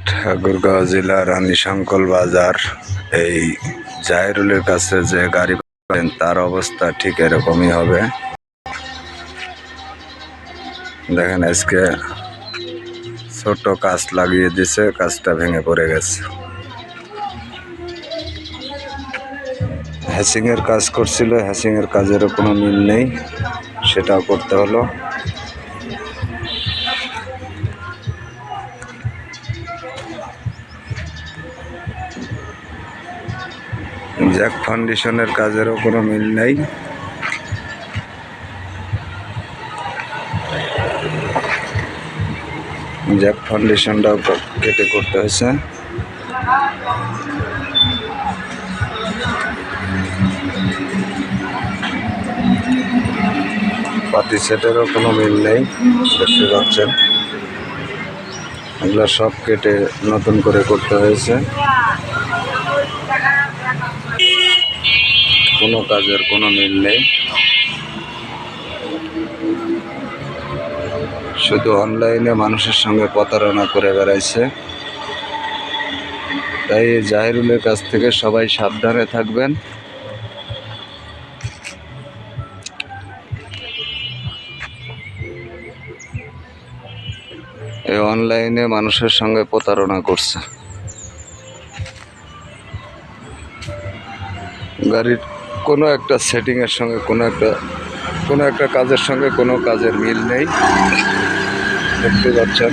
ঠাকুরগাঁও জেলা রানীশঙ্কল বাজার। এই জাহিরুলের কাছে যে গাড়ি পাবেন তার অবস্থা ঠিক এরকমই হবে। দেখেন আজকে ছোট কাজ লাগিয়ে দিছে, কাজটা ভেঙে পড়ে গেছে। হ্যাচিং এর কাজ করছিল, হ্যাচিং এর কাজেরও কোনো মিল নেই, সেটাও করতে হলো। জ্যাক ফাউন্ডেশনের কাজেরও কোনো মিল নেই। জ্যাক ফাউন্ডেশনটাও কেটে করতে হয়েছে। পাতি সেটেরও কোনো মিল নেই, দেখতে পাচ্ছেন। এগুলো সব কেটে নতুন করে করতে হয়েছে। কোনো কাজের কোনো মিল নেই, শুধু অনলাইনে মানুষের সঙ্গে প্রতারণা করে বেড়াইছে। তাই জাহিরুলের কাছ থেকে সবাই সাবধানে থাকবেন। এই অনলাইনে মানুষের সঙ্গে প্রতারণা করছে। গাড়ির কোনো একটা সেটিংয়ের সঙ্গে কোনো একটা কাজের সঙ্গে কোনো কাজের মিল নেই, দেখতে পাচ্ছেন।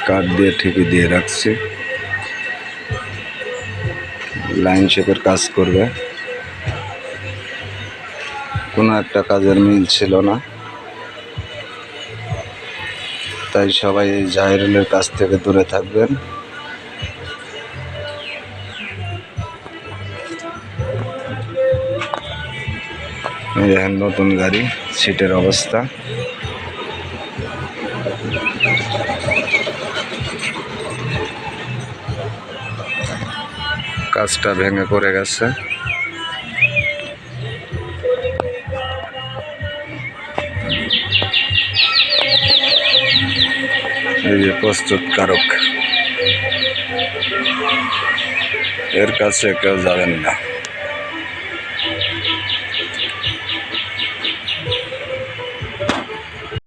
কাঠ দিয়ে ঠিকই দিয়ে রাখছে, লাইন শেপের কাজ করবে। কোনো একটা কাজের মিল ছিল না, তাই সবাই এই জাহিরুলের কাছ থেকে দূরে থাকবেন। এই দেখেন নতুন গাড়ি, সিটের অবস্থা। কাজটা ভেঙে পড়ে গেছে। এই যে প্রস্তুতকারক, এর কাছে কেউ যাবেন না।